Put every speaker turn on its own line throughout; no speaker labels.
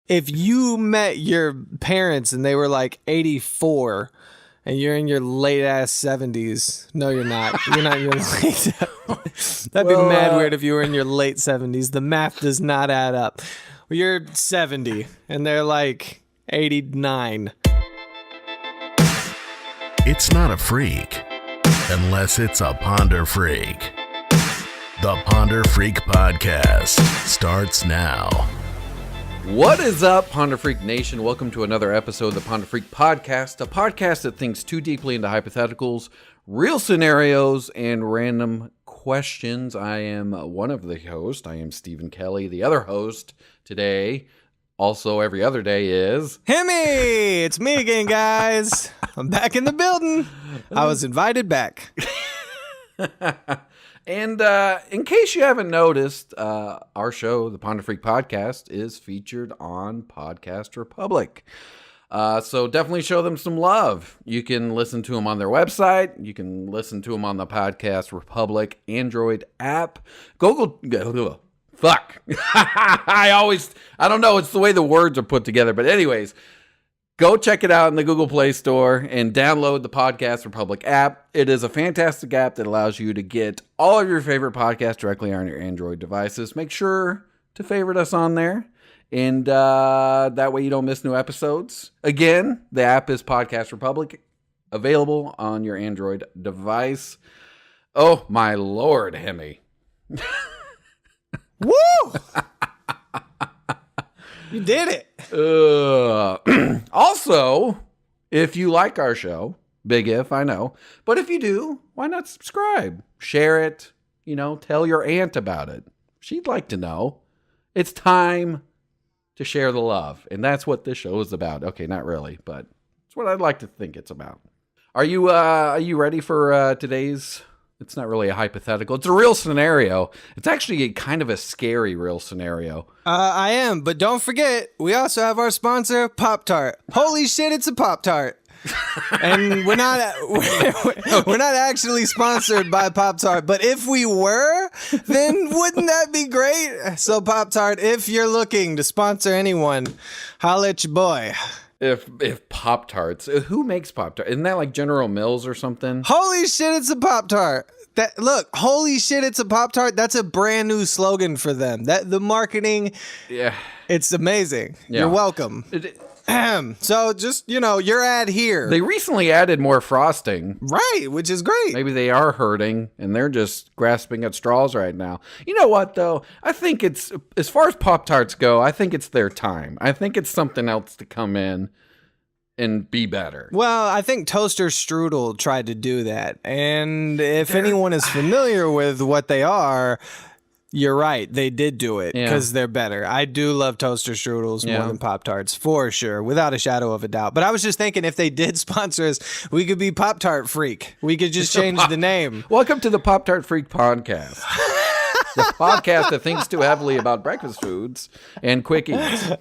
if you met your parents and they were like 84 and you're in your late ass 70s, no, you're not. You're not in your late. That'd be mad weird if you were in your late 70s. The math does not add up. You're 70 and they're like 89.
It's not a freak unless it's a Ponder Freak. The Ponder Freak Podcast starts now.
What is up, Ponder Freak Nation? Welcome to another episode of the Ponder Freak Podcast, a podcast that thinks too deeply into hypotheticals, real scenarios, and random questions. I am one of the hosts. I am Stephen Kelley. The other host today, also every other day, is
Hemi! It's me again, guys. I'm back in the building. I was invited back.
And in case you haven't noticed, our show, the Ponder Freak Podcast, is featured on Podcast Republic. So definitely show them some love. You can listen to them on their website. You can listen to them on the Podcast Republic Android app. Fuck. I don't know. It's the way the words are put together. But anyways, go check it out in the Google Play Store and download the Podcast Republic app. It is a fantastic app that allows you to get all of your favorite podcasts directly on your Android devices. Make sure to favorite us on there, and that way you don't miss new episodes. Again, the app is Podcast Republic, available on your Android device. Oh, my Lord, Hemi.
Woo! You did it.
Also, if you like our show, big if, I know, but if you do, why not subscribe? Share it, tell your aunt about it. She'd like to know. It's time to share the love, and that's what this show is about. Okay, not really, but it's what I'd like to think it's about. Are you ready for today's... It's not really a hypothetical. It's a real scenario. It's actually kind of a scary real snenario.
I am, but don't forget, we also have our sponsor, Pop Tart. Holy shit, it's a Pop Tart. And we're not actually sponsored by Pop Tart, but if we were, then wouldn't that be great? So Pop Tart, if you're looking to sponsor anyone, holla at your boy.
If Pop Tarts, who makes Pop Tarts? Isn't that like General Mills or something?
Holy shit, it's a Pop Tart. Holy shit, it's a Pop Tart. That's a brand new slogan for them. The marketing,
yeah,
it's amazing. Yeah. You're welcome. So just, your ad here.
They recently added more frosting.
Right, which is great.
Maybe they are hurting and they're just grasping at straws right now. You know what, though? I think it's, as far as Pop-Tarts go, I think it's their time. I think it's something else to come in and be better.
Well, I think Toaster Strudel tried to do that. And if anyone is familiar with what they are... You're right. They did do it because they're better. I do love Toaster Strudels more than Pop-Tarts, for sure, without a shadow of a doubt. But I was just thinking if they did sponsor us, we could be Pop-Tart Freak. We could just change the name.
Welcome to the Pop-Tart Freak Podcast. The podcast that thinks too heavily about breakfast foods and quick eats.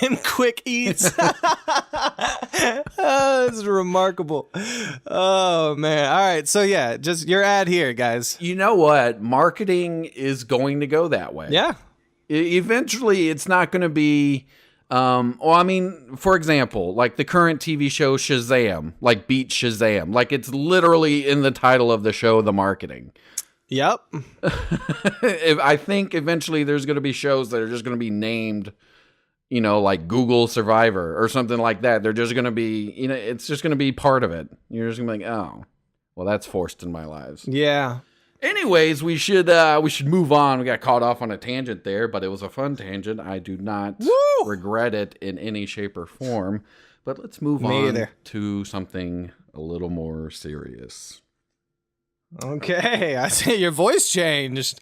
And quick eats. Oh, this is remarkable. Oh, man. All right. So, yeah, just your ad here, guys.
You know what? Marketing is going to go that way.
Yeah.
Eventually, it's not going to be... for example, like the current TV show Shazam, like Beat Shazam. Like, it's literally in the title of the show, the marketing.
Yep.
I think eventually there's going to be shows that are just going to be named... like Google Survivor or something like that. They're just going to be, it's just going to be part of it. You're just going to be like, oh, well, that's forced in my lives.
Yeah.
Anyways, we should move on. We got caught off on a tangent there, but it was a fun tangent. I do not regret it in any shape or form. But let's move on to something a little more serious.
Okay. I see your voice changed.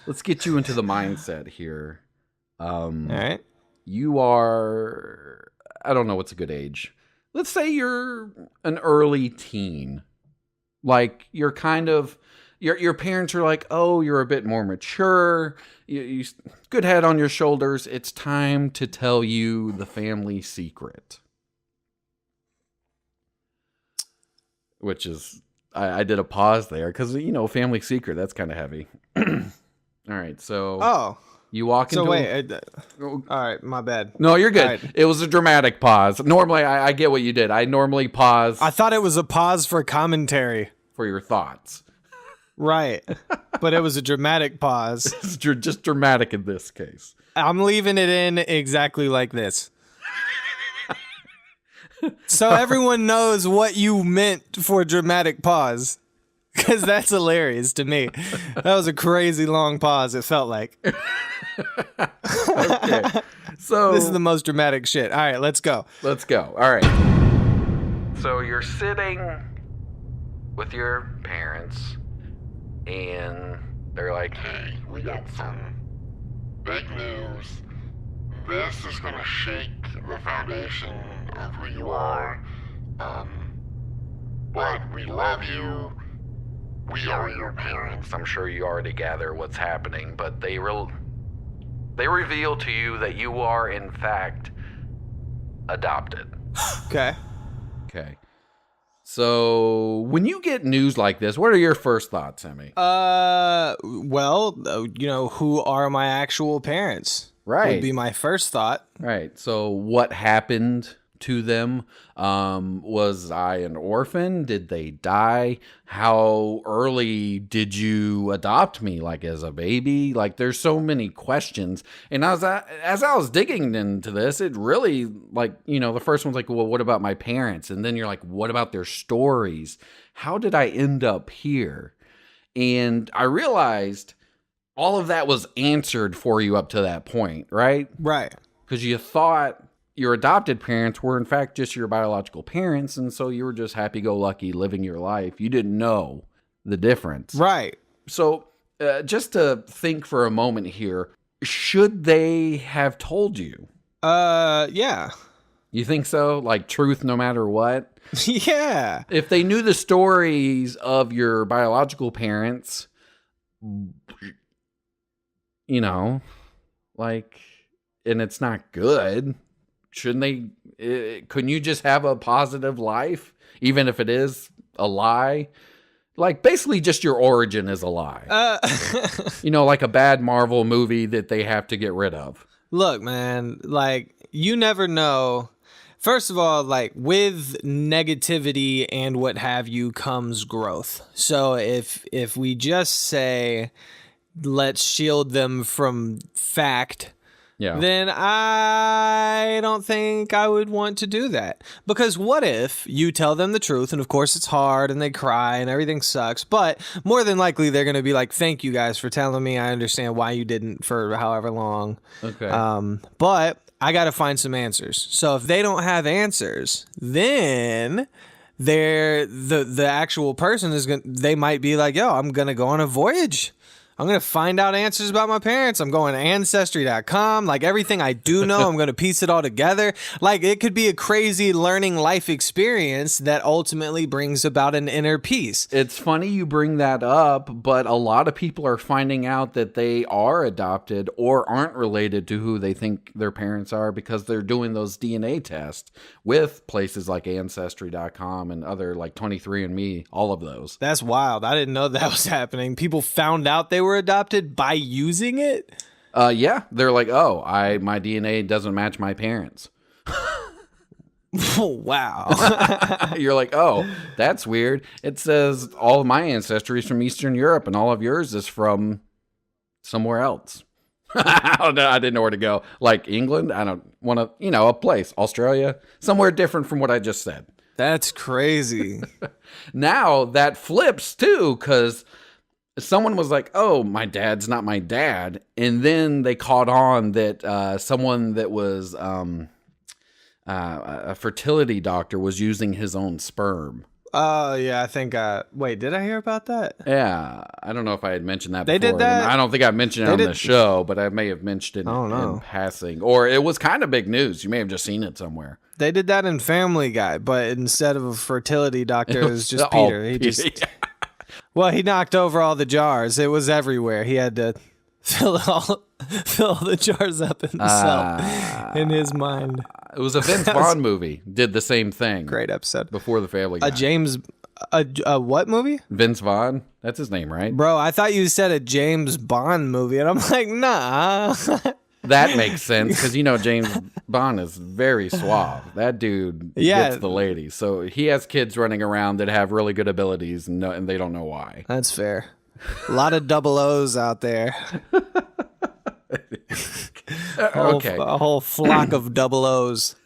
Let's get you into the mindset here.
All right.
You are, I don't know what's a good age. Let's say you're an early teen. Like, you're kind of, your parents are like, oh, you're a bit more mature. You good head on your shoulders. It's time to tell you the family secret. Which is, I did a pause there because, family secret, that's kind of heavy. All right, so.
Oh.
You walk into.
So wait. All right, my bad.
No, you're good.
Right.
It was a dramatic pause. Normally, I get what you did. I normally pause
I thought it was a pause for commentary.
for your thoughts.
Right. But it was a dramatic pause.
It's just dramatic in this case.
I'm leaving it in exactly like this. So everyone knows what you meant for dramatic pause. Because that's hilarious to me. That was a crazy long pause, it felt like.
Okay. So
This is the most dramatic shit. All right, let's go.
let's go. All right. So you're sitting with your parents, and they're like,
Hey, we got some big news. This is gonna shake the foundation of who you are. But we love you. We are your parents.
I'm sure you already gather what's happening, but they reveal to you that you are, in fact, adopted.
Okay.
Okay. So when you get news like this, what are your first thoughts, Hemi?
Well, who are my actual parents?
Right.
Would be my first thought.
Right. So what happened to them? Was I an orphan? Did they die? How early did you adopt me? Like as a baby? Like there's so many questions. And as I was digging into this, it really the first one's like, well, what about my parents? And then you're like, what about their stories? How did I end up here? And I realized all of that was answered for you up to that point, right?
Right.
Because you thought your adopted parents were in fact just your biological parents, and so you were just happy-go-lucky living your life. You didn't know the difference.
Right.
So just to think for a moment here, should they have told you?
Yeah.
You think so? Like truth no matter what?
Yeah.
If they knew the stories of your biological parents, and it's not good, shouldn't they? Couldn't you just have a positive life, even if it is a lie? Like basically just your origin is a lie. Like a bad Marvel movie that they have to get rid of.
Look, man, you never know. First of all, with negativity and what have you comes growth. So if we just say, let's shield them from fact, then I don't think I would want to do that. Because what if you tell them the truth, and of course it's hard, and they cry, and everything sucks, but more than likely they're going to be like, thank you guys for telling me. I understand why you didn't for however long. Okay. But I got to find some answers. So if they don't have answers, then the actual person they might be like, yo, I'm going to go on a voyage. I'm going to find out answers about my parents. I'm going to Ancestry.com. Everything I do know, I'm going to piece it all together. It could be a crazy learning life experience that ultimately brings about an inner peace.
It's funny you bring that up, but a lot of people are finding out that they are adopted or aren't related to who they think their parents are because they're doing those DNA tests with places like Ancestry.com and other 23andMe, all of those.
That's wild. I didn't know that was happening. People found out they were adopted by using it?
Yeah. They're like, oh, my DNA doesn't match my parents.
Oh, wow.
You're like, oh, that's weird. It says all of my ancestry is from Eastern Europe and all of yours is from somewhere else. I don't know. I didn't know where to go. Like England? I don't want to, a place. Australia? Somewhere different from what I just said.
That's crazy.
Now that flips too, because someone was like, oh, my dad's not my dad. And then they caught on that someone that was a fertility doctor was using his own sperm.
Oh, yeah, I think, wait, did I hear about that?
Yeah, I don't know if I had mentioned that
they
before.
Did that?
I don't think I mentioned it on the show, but I may have mentioned it in passing. Or it was kind of big news. You may have just seen it somewhere.
They did that in Family Guy, but instead of a fertility doctor, it was just Peter. Well, he knocked over all the jars. It was everywhere. He had to fill the jars up himself in his mind.
It was a Vince Vaughn movie. Did the same thing.
Great episode.
Before the Family Guy.
A what movie?
Vince Vaughn. That's his name, right?
Bro, I thought you said a James Bond movie, and I'm like, nah.
That makes sense because James Bond is very suave. That dude gets the ladies. So he has kids running around that have really good abilities, and they don't know why.
That's fair. A lot of double O's out there.
Okay.
A whole flock of double O's.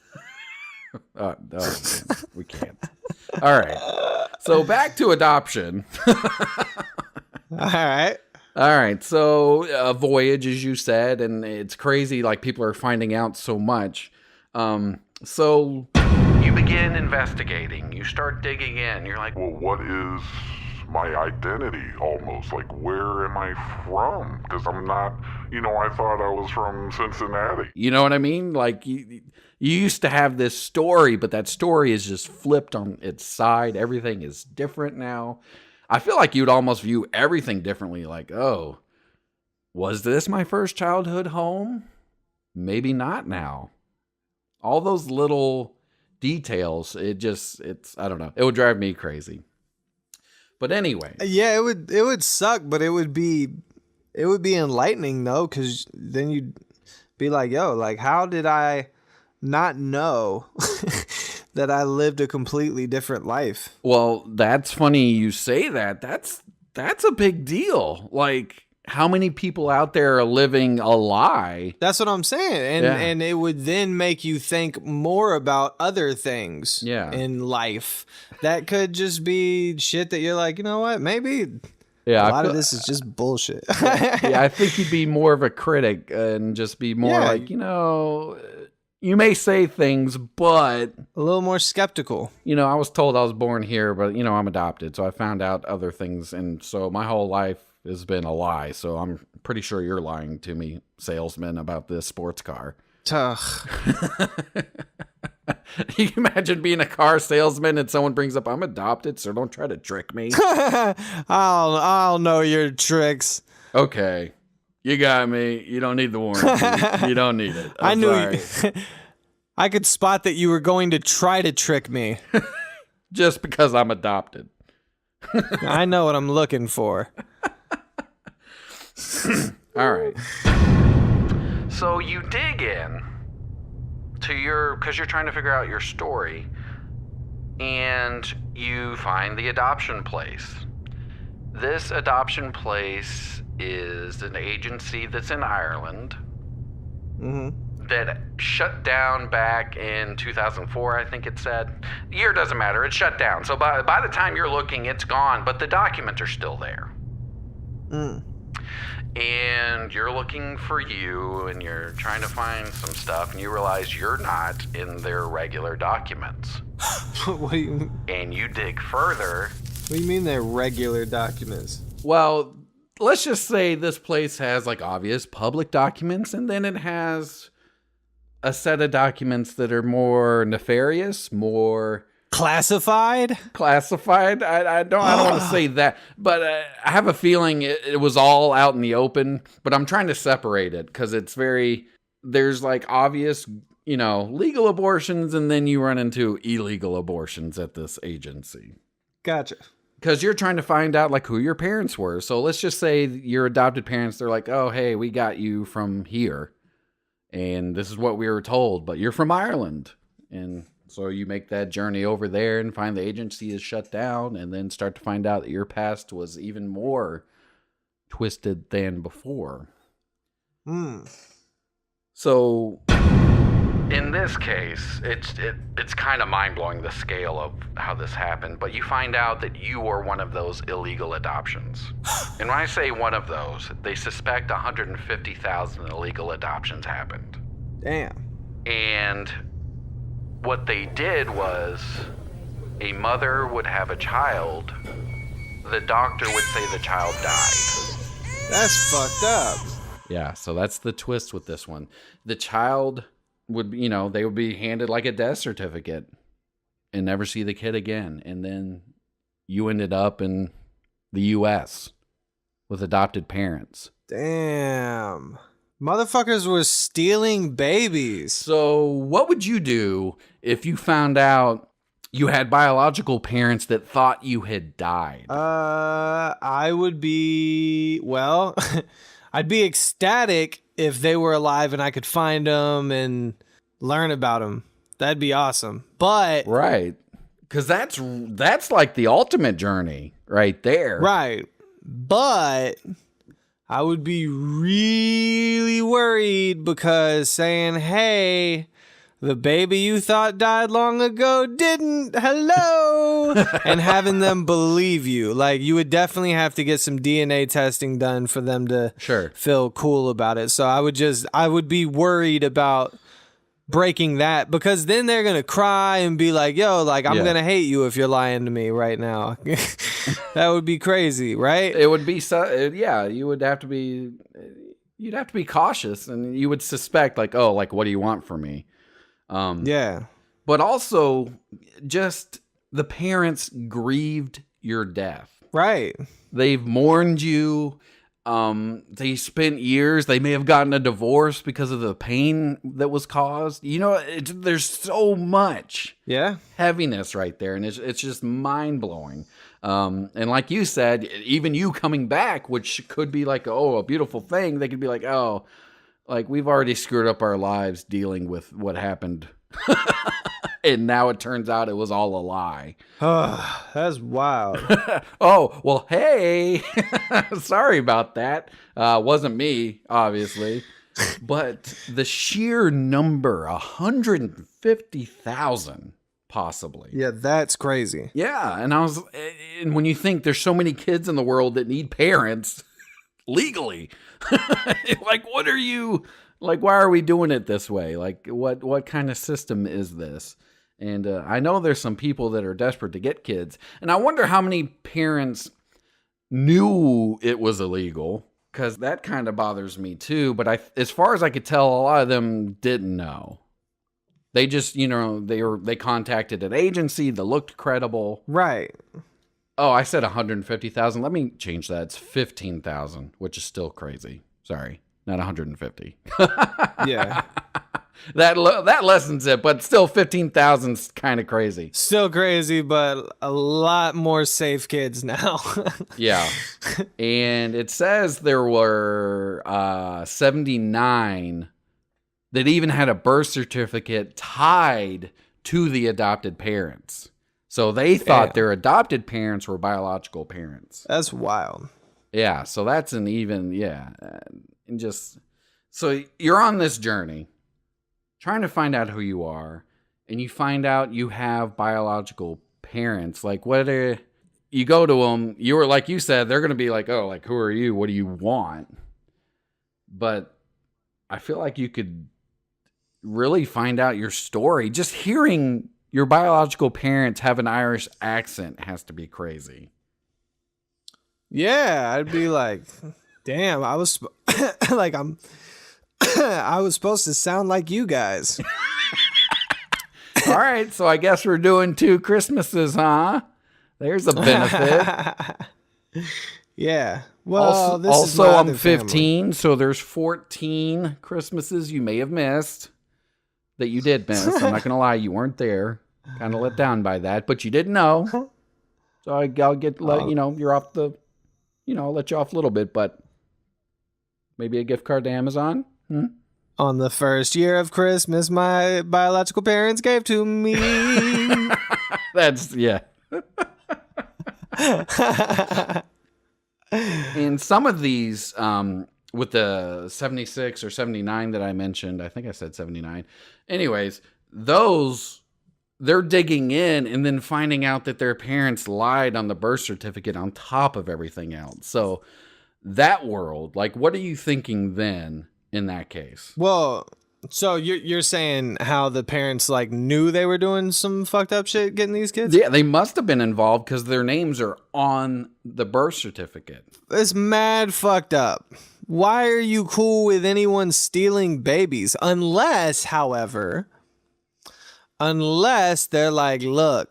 Man, we can't. All right. So back to adoption. All right. So a voyage, as you said, and it's crazy. Like people are finding out so much. So you begin investigating. You start digging in. You're like,
Well, what is my identity almost? Like, where am I from? Because I'm not, I thought I was from Cincinnati.
you know what I mean? Like you used to have this story, but that story is just flipped on its side. Everything is different now. I feel like you'd almost view everything differently. Like, oh, was this my first childhood home? Maybe not now. All those little details, it's I don't know. It would drive me crazy. But anyway.
Yeah, it would suck, but it would be enlightening though, because then you'd be like, yo, like how did I not know that I lived a completely different life?
Well, that's funny you say that. That's a big deal. Like how many people out there are living a lie?
That's what I'm saying. And it would then make you think more about other things in life. That could just be shit that you're like, you know what? Maybe a lot of this is just bullshit.
Yeah, I think you'd be more of a critic and just be more like, you may say things, but
a little more skeptical.
I was told I was born here, but I'm adopted. So I found out other things. And so my whole life has been a lie. So I'm pretty sure you're lying to me, salesman, about this sports car. You can imagine being a car salesman and someone brings up, I'm adopted, so don't try to trick me.
I'll know your tricks.
Okay. You got me. You don't need the warranty. You don't need it.
I knew I could spot that you were going to try to trick me.
Just because I'm adopted.
I know what I'm looking for.
All right. So you dig in to because you're trying to figure out your story, and you find the adoption place. This adoption place is an agency that's in Ireland that shut down back in 2004, I think it said. The year doesn't matter. It shut down. So by the time you're looking, it's gone, but the documents are still there. And you're looking for you, and you're trying to find some stuff, and you realize you're not in their regular documents.
What do you?
And you dig further.
What do you mean they're regular documents?
Well, let's just say this place has like obvious public documents, and then it has a set of documents that are more nefarious, more
classified.
I don't want to say that, but I have a feeling it was all out in the open, but I'm trying to separate it because there's like obvious, legal abortions, and then you run into illegal abortions at this agency.
Gotcha.
Because you're trying to find out like who your parents were. So let's just say your adopted parents, they're like, oh, hey, we got you from here, and this is what we were told, but you're from Ireland. And so you make that journey over there and find the agency is shut down, and then start to find out that your past was even more twisted than before. So in this case, it's kind of mind-blowing, the scale of how this happened, but you find out that you are one of those illegal adoptions. And when I say one of those, they suspect 150,000 illegal adoptions happened.
Damn.
And what they did was a mother would have a child. The doctor would say the child died.
That's fucked up.
Yeah, so that's the twist with this one. The child would, they would be handed like a death certificate and never see the kid again. And then you ended up in the U.S. with adopted parents.
Damn. Motherfuckers were stealing babies.
So what would you do if you found out you had biological parents that thought you had died?
I would be, well, I'd be ecstatic if they were alive and I could find them and learn about them. That'd be awesome. But
Right. Because that's like the ultimate journey right there.
right. But I would be really worried because saying, hey, the baby you thought died long ago didn't. Hello. And having them believe you. Like, you would definitely have to get some DNA testing done for them to feel cool about it. So I would be worried about breaking that, because then they're going to cry and be like, yo, like, I'm going to hate you if you're lying to me right now. That would be crazy, right?
It would be you'd have to be cautious, and you would suspect like, oh, like, what do you want from me?
Yeah.
But also just the parents grieved your death.
Right.
They've mourned you. They spent years. They may have gotten a divorce because of the pain that was caused. You know, there's so much heaviness right there, and it's just mind blowing. And like you said, even you coming back, which could be like, oh, a beautiful thing. They could be like, oh, like, we've already screwed up our lives dealing with what happened. And now it turns out it was all a lie.
That's wild.
Oh, well, hey, sorry about that. Wasn't me, obviously. But the sheer number, 150,000 possibly.
Yeah, that's crazy.
Yeah, and when you think there's so many kids in the world that need parents legally, like, what are you, like, why are we doing it this way? Like, what kind of system is this? And I know there's some people that are desperate to get kids, and I wonder how many parents knew it was illegal, because that kind of bothers me too. But as far as I could tell, a lot of them didn't know. They just, they contacted an agency that looked credible.
Right.
Oh, I said 150,000. Let me change that. It's 15,000, which is still crazy. Sorry, not 150.
Yeah.
That lessens it, but still 15,000's kind of crazy.
Still crazy, but a lot more safe kids now.
Yeah. And it says there were 79 that even had a birth certificate tied to the adopted parents. So they thought their adopted parents were biological parents.
That's wild.
Yeah, so that's an even, and just, so you're on this journey, trying to find out who you are, and you find out you have biological parents. Like, you go to them, you were, like you said, they're going to be like, oh, like, who are you? What do you want? But I feel like you could really find out your story. Just hearing your biological parents have an Irish accent has to be crazy.
Yeah, I'd be like, damn, I was like, I was supposed to sound like you guys.
All right, so I guess we're doing 2 Christmases, huh? There's a benefit.
Yeah. Well,
also I'm 15, family. So there's 14 Christmases you may have missed that you did miss. I'm not going to lie, you weren't there. Kind of let down by that, but you didn't know. So I'll you're off I'll let you off a little bit, but maybe a gift card to Amazon?
On the first year of Christmas, my biological parents gave to me.
That's, yeah. And some of these, with the 76 or 79 that I mentioned, I think I said 79. Anyways, those, they're digging in and then finding out that their parents lied on the birth certificate on top of everything else. So that world, like, what are you thinking then in that case?
Well, so you're saying how the parents, like, knew they were doing some fucked up shit getting these kids?
Yeah, they must have been involved because their names are on the birth certificate.
It's mad fucked up. Why are you cool with anyone stealing babies? Unless they're like, look,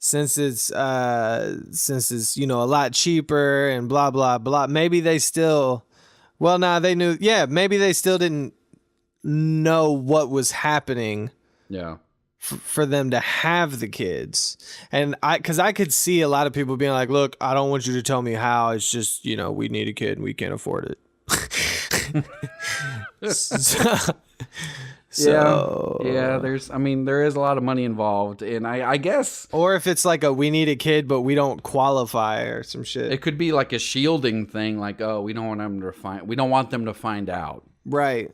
since it's a lot cheaper and blah blah blah, maybe they still, they knew, maybe they still didn't know what was happening for them to have the kids. And because I could see a lot of people being like, look, I don't want you to tell me how. It's just, we need a kid and we can't afford it.
There is a lot of money involved, and I guess,
or if it's like we need a kid but we don't qualify or some shit.
It could be like a shielding thing, like, we don't want them to find out,
right?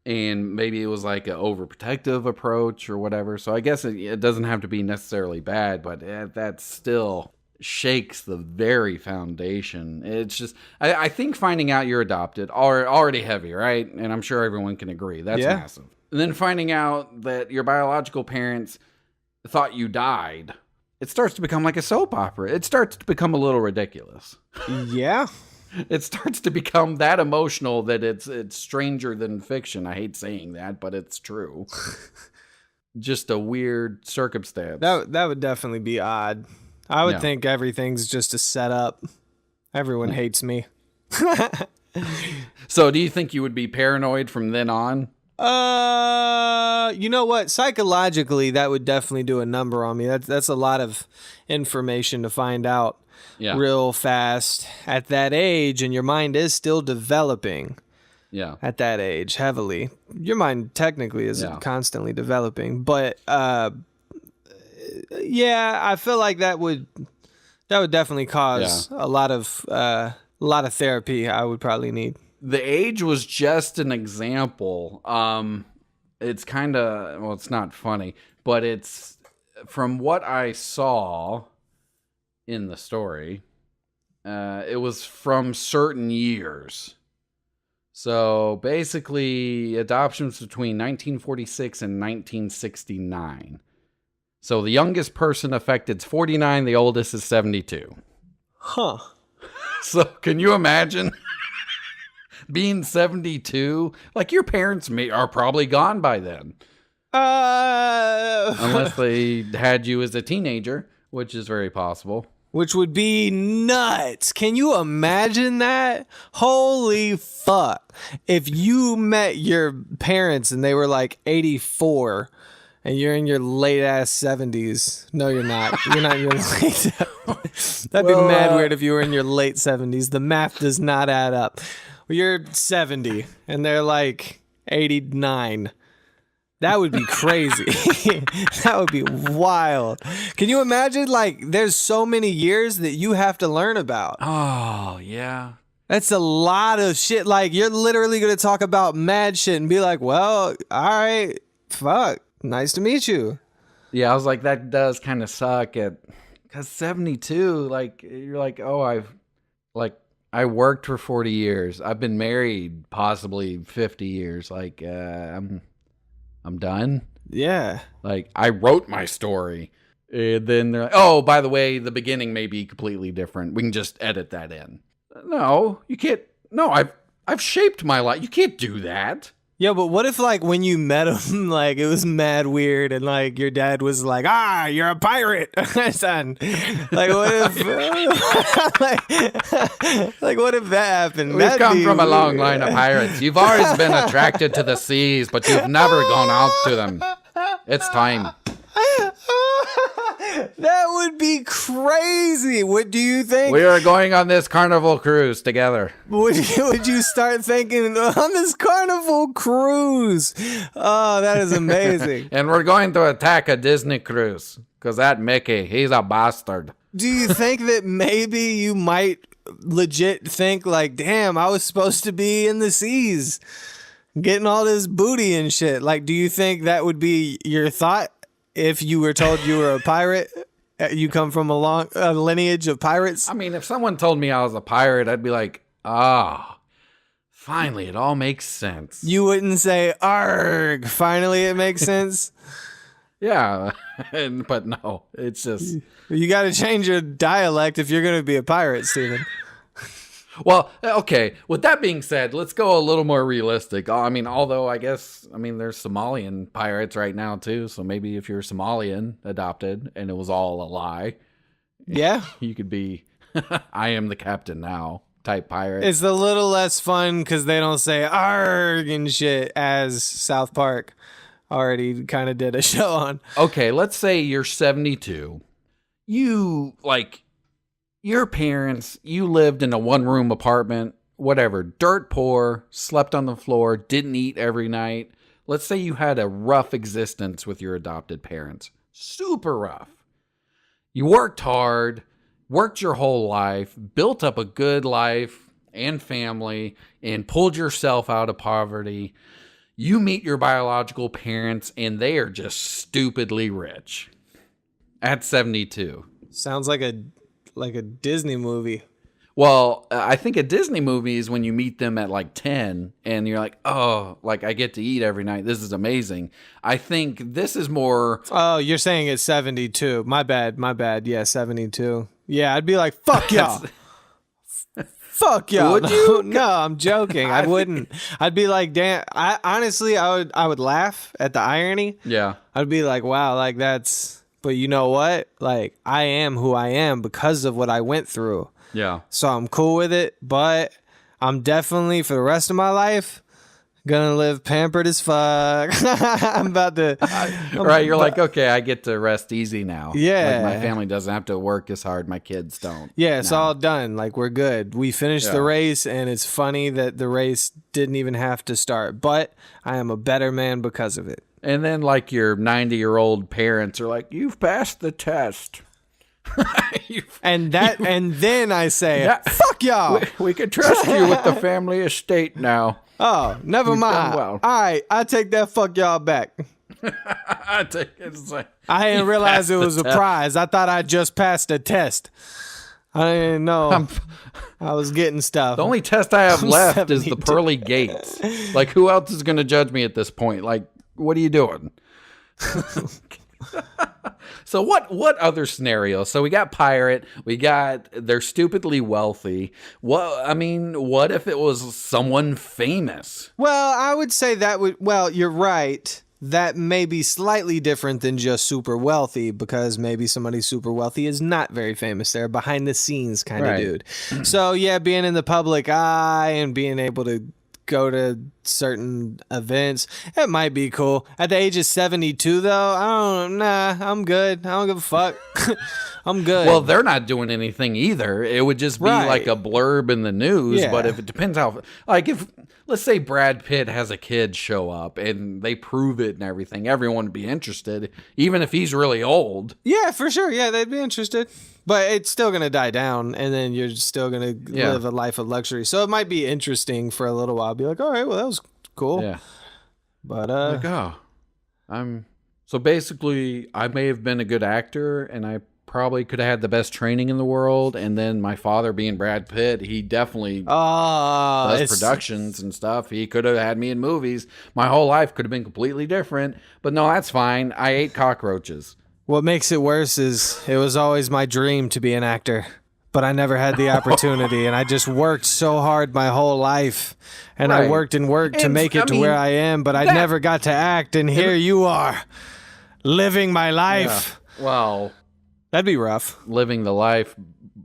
And maybe it was like an overprotective approach or whatever. So I guess it doesn't have to be necessarily bad, but that still shakes the very foundation. It's just, I think finding out you're adopted are already heavy, right? And I'm sure everyone can agree. That's massive. And then finding out that your biological parents thought you died, it starts to become like a soap opera. It starts to become a little ridiculous.
Yeah.
It starts to become that emotional that it's stranger than fiction. I hate saying that, but it's true. Just a weird circumstance.
That would definitely be odd. I would think everything's just a setup. Everyone hates me.
So do you think you would be paranoid from then on?
You know what? Psychologically, that would definitely do a number on me. That's a lot of information to find out real fast at that age, and your mind is still developing.
Yeah.
At that age, heavily. Your mind technically is constantly developing, but I feel like that would definitely cause a lot of therapy I would probably need.
The age was just an example. It's kind of, it's not funny, but it's from what I saw in the story, it was from certain years. So basically, adoptions between 1946 and 1969. So the youngest person affected is 49, the oldest is 72.
Huh.
So can you imagine being 72? Like, your parents are probably gone by then. Unless they had you as a teenager, which is very possible.
Which would be nuts. Can you imagine that? Holy fuck. If you met your parents and they were like 84 and you're in your late ass 70s. No, you're not. You're not in your late 70s. That'd be mad weird if you were in your late 70s. The math does not add up. You're 70 and they're like 89. That would be crazy. That would be wild. Can you imagine, like, there's so many years that you have to learn about?
Oh, yeah.
That's a lot of shit. Like, you're literally going to talk about mad shit and be like, well, all right, fuck, nice to meet you.
Yeah, I was like, that does kind of suck because 72, like, you're like, I worked for 40 years. I've been married possibly 50 years. Like, I'm done.
Yeah.
Like, I wrote my story. And then they're like, oh, by the way, the beginning may be completely different. We can just edit that in. No, you can't. No, I've shaped my life. You can't do that.
Yeah, but what if, like, when you met him, like, it was mad weird and, like, your dad was like, you're a pirate, son. Like, what if, like, what if that happened?
We've come from a long line of pirates. You've always been attracted to the seas, but you've never gone out to them. It's time.
That would be crazy. What do you think?
We are going on this carnival cruise together.
Would you start thinking on this carnival cruise? Oh, that is amazing.
And we're going to attack a Disney cruise because that Mickey, he's a bastard.
Do you think that maybe you might legit think like, damn, I was supposed to be in the seas getting all this booty and shit? Like, do you think that would be your thought? If you were told you were a pirate, you come from a lineage of pirates?
I mean, if someone told me I was a pirate, I'd be like, finally, it all makes sense.
You wouldn't say, arg, finally it makes sense?
Yeah, but no, it's just...
You got to change your dialect if you're going to be a pirate, Steven.
Well, okay, with that being said, let's go a little more realistic. I mean, although there's Somalian pirates right now too, so maybe if you're Somalian adopted and it was all a lie,
yeah,
you could be I am the captain now type pirate.
It's a little less fun because they don't say arg and shit as South Park. already kind of did a show on.
Okay, let's say you're 72. You, like, your parents, you lived in a one-room apartment, whatever, dirt poor, slept on the floor, didn't eat every night. Let's say you had a rough existence with your adopted parents. Super rough. You worked hard, worked your whole life, built up a good life and family, and pulled yourself out of poverty. You meet your biological parents, and they are just stupidly rich at 72.
Sounds like a Disney movie.
Well, I think a Disney movie is when you meet them at like 10 and you're like, oh, like I get to eat every night. This is amazing. I think this is more.
Oh, you're saying it's 72. My bad. Yeah, 72. Yeah, I'd be like, fuck y'all. Fuck y'all.
Would you?
No, I'm joking. I wouldn't. I'd be like, damn. I would laugh at the irony.
Yeah.
I'd be like, wow, like that's. But you know what? Like, I am who I am because of what I went through.
Yeah.
So I'm cool with it, but I'm definitely, for the rest of my life, gonna live pampered as fuck. I'm about to...
Right, you're like, okay, I get to rest easy now.
Yeah.
Like, my family doesn't have to work as hard. My kids don't.
Yeah, it's all done. Like, we're good. We finished the race, and it's funny that the race didn't even have to start. But I am a better man because of it.
And then, like, your 90-year-old parents are like, you've passed the test.
And then I say, fuck y'all.
We can trust you with the family estate now.
Oh, never mind.
Well.
All right, I take that fuck y'all back.
I
didn't realize it was a prize. I thought I just passed a test. I didn't know I was getting stuff.
The only test I have left is the pearly gates. Like, who else is going to judge me at this point? Like, what are you doing? So what other scenario? So we got pirate, we got they're stupidly wealthy. What if it was someone famous?
Well, I would say you're right. That may be slightly different than just super wealthy, because maybe somebody super wealthy is not very famous. They're a behind the scenes kind of dude. So yeah, being in the public eye and being able to go to certain events, it might be cool. At the age of 72 though, I'm good. I don't give a fuck. I'm good.
Well, they're not doing anything either. It would just be like a blurb in the news. But if it depends how, like, if let's say Brad Pitt has a kid show up and they prove it and everything, everyone would be interested, even if he's really old.
Yeah, for sure. Yeah, they'd be interested. But it's still going to die down, and then you're still going to live a life of luxury. So it might be interesting for a little while. Be like, all right, well, that was cool.
Yeah.
But,
so basically, I may have been a good actor, and I probably could have had the best training in the world. And then my father being Brad Pitt, he definitely does productions and stuff. He could have had me in movies. My whole life could have been completely different. But no, that's fine. I ate cockroaches.
What makes it worse is it was always my dream to be an actor, but I never had the opportunity, and I just worked so hard my whole life, and I worked to make it to where I am, but I never got to act, and here you are, living my life.
Yeah. Well,
that'd be rough.
Living the life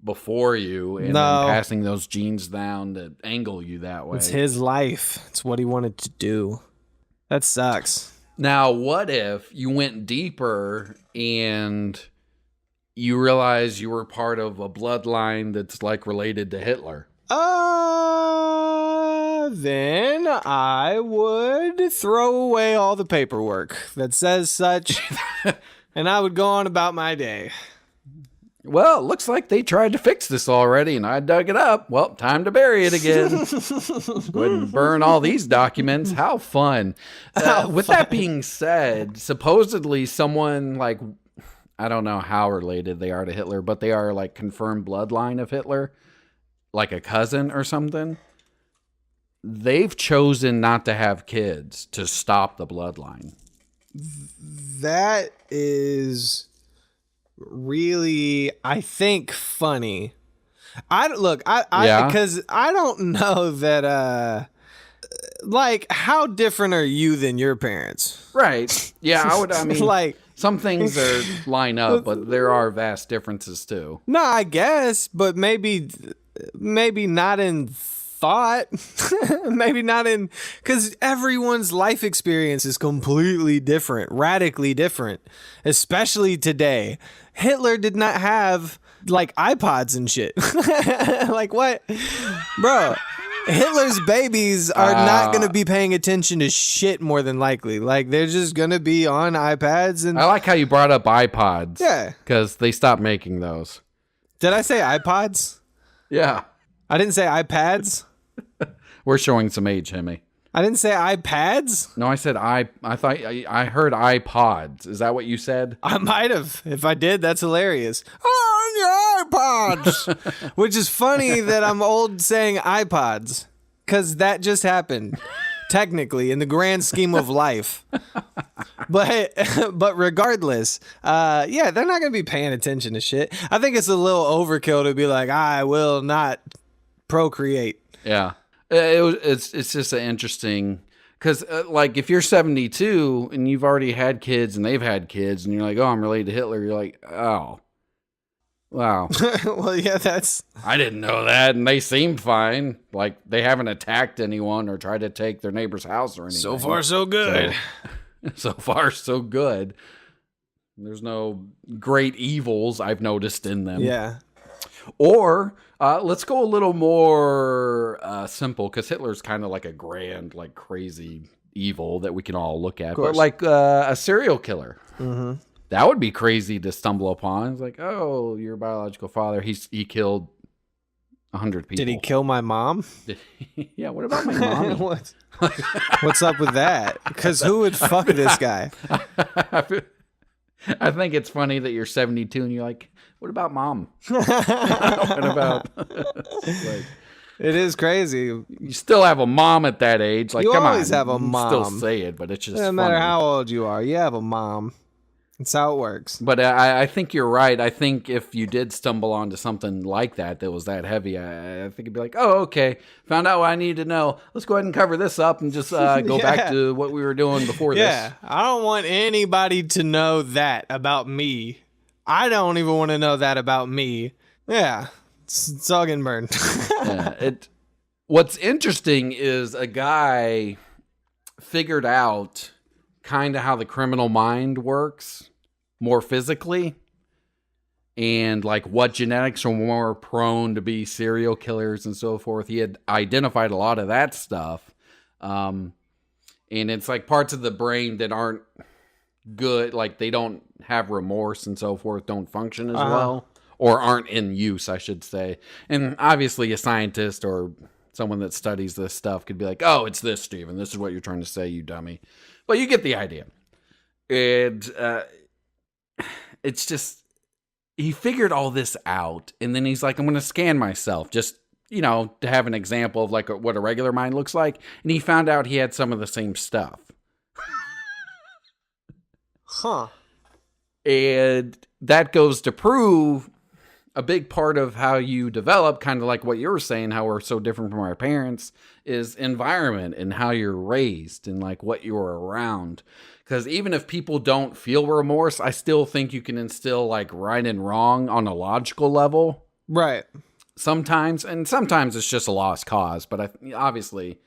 before you and then passing those genes down to angle you that way.
It's his life. It's what he wanted to do. That sucks.
Now, what if you went deeper and you realize you were part of a bloodline that's like related to Hitler?
Then I would throw away all the paperwork that says such, and I would go on about my day.
Well, it looks like they tried to fix this already, and I dug it up. Well, time to bury it again. Go ahead and burn all these documents. How fun. That being said, supposedly someone like, I don't know how related they are to Hitler, but they are like confirmed bloodline of Hitler, like a cousin or something. They've chosen not to have kids to stop the bloodline.
That is really, I think, funny. Because I don't know that, like, how different are you than your parents?
Right. Yeah, I mean,
like,
some things line up, but there are vast differences too.
No, I guess, but maybe not in thought. Maybe not in, because everyone's life experience is completely different, radically different, especially today. Hitler did not have like iPods and shit. Like what? Bro, Hitler's babies are not going to be paying attention to shit more than likely. Like they're just going to be on iPads. And
I like how you brought up iPods.
Yeah.
Because they stopped making those.
Did I say iPods?
Yeah.
I didn't say iPads.
We're showing some age, Hemi.
I didn't say iPads.
No, I said I thought I heard iPods. Is that what you said?
I might have. If I did, that's hilarious. On your iPods. Which is funny that I'm old saying iPods, because that just happened, technically, in the grand scheme of life. But regardless, yeah, they're not going to be paying attention to shit. I think it's a little overkill to be like, I will not procreate.
Yeah. It's just an interesting, because like if you're 72 and you've already had kids and they've had kids and you're like, oh, I'm related to Hitler, you're like, oh, wow.
Well, yeah,
I didn't know that, and they seem fine. Like they haven't attacked anyone or tried to take their neighbor's house or anything.
So far, so good.
So far, so good. There's no great evils I've noticed in them.
Yeah.
Or let's go a little more simple, because Hitler's kind of like a grand, like crazy evil that we can all look at. But like a serial killer. Mm-hmm. That would be crazy to stumble upon. It's like, oh, your biological father, he killed 100 people.
Did he kill my mom?
Yeah, what about my mom?
What's up with that? Because who would fuck this guy?
I think it's funny that you're 72 and you're like, what about mom? What about? Like,
it is crazy.
You still have a mom at that age. Like,
you
come
always
on.
have a mom.
Still say it, but it's just
no matter how old you are, you have a mom. That's how it works.
But I think you're right. I think if you did stumble onto something like that was that heavy, I think it'd be like, oh, okay, found out what I need to know. Let's go ahead and cover this up and just go back to what we were doing before this.
Yeah, I don't want anybody to know that about me. I don't even want to know that about me. Yeah, it's all getting burned.
Yeah, what's interesting is a guy figured out kind of how the criminal mind works more physically, and like what genetics are more prone to be serial killers and so forth. He had identified a lot of that stuff. And it's like parts of the brain that aren't good, like they don't have remorse and so forth, don't function as well, or aren't in use, I should say. And obviously a scientist or someone that studies this stuff could be like, oh, it's this, Steven. This is what you're trying to say, you dummy. But you get the idea. And it's just, he figured all this out. And then he's like, I'm going to scan myself just, to have an example of like what a regular mind looks like. And he found out he had some of the same stuff.
Huh.
And that goes to prove a big part of how you develop, kind of like what you were saying, how we're so different from our parents, is environment and how you're raised and like what you're around. Because even if people don't feel remorse, I still think you can instill like right and wrong on a logical level.
Right.
Sometimes, and sometimes it's just a lost cause. But obviously,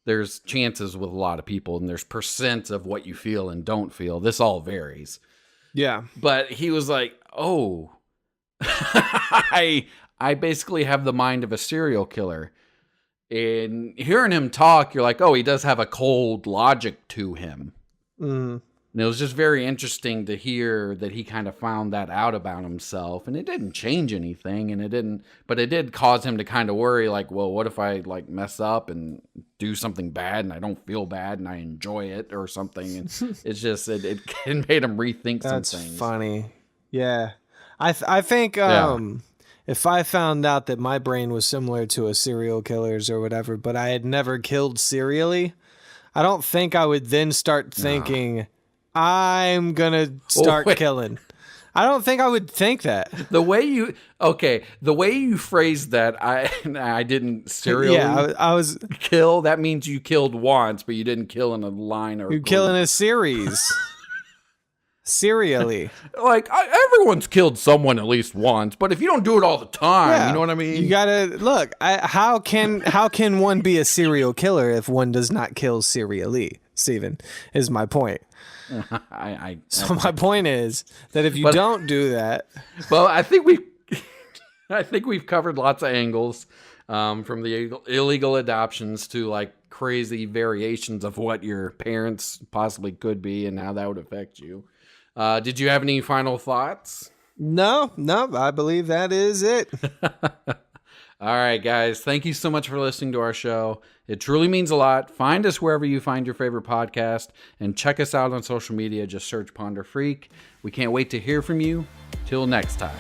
there's chances with a lot of people, and there's percent of what you feel and don't feel. This all varies.
Yeah.
But he was like, oh, I basically have the mind of a serial killer. And hearing him talk, you're like, oh, he does have a cold logic to him.
Mm.
And it was just very interesting to hear that he kind of found that out about himself. And it didn't change anything, but it did cause him to kind of worry, like, well, what if I like mess up and do something bad and I don't feel bad and I enjoy it or something? And it's just, it made him rethink some things.
That's funny. Yeah. I think if I found out that my brain was similar to a serial killer's or whatever, but I had never killed serially, I don't think I would then start thinking, I'm going to start killing. I don't think I would think that.
The way you phrased that, I didn't serially
I was
kill. That means you killed once, but you didn't kill in a line or
you kill in a series. Serially.
Like, everyone's killed someone at least once, but if you don't do it all the time, you know what I mean?
You gotta look. How can one be a serial killer if one does not kill serially? Steven, is my point. So my point is that if you don't do that,
well, I think we've covered lots of angles, from the illegal adoptions to like crazy variations of what your parents possibly could be and how that would affect you. Did you have any final thoughts?
No, I believe that is it.
All right, guys. Thank you so much for listening to our show. It truly means a lot. Find us wherever you find your favorite podcast and check us out on social media. Just search Ponder Freak. We can't wait to hear from you. Till next time.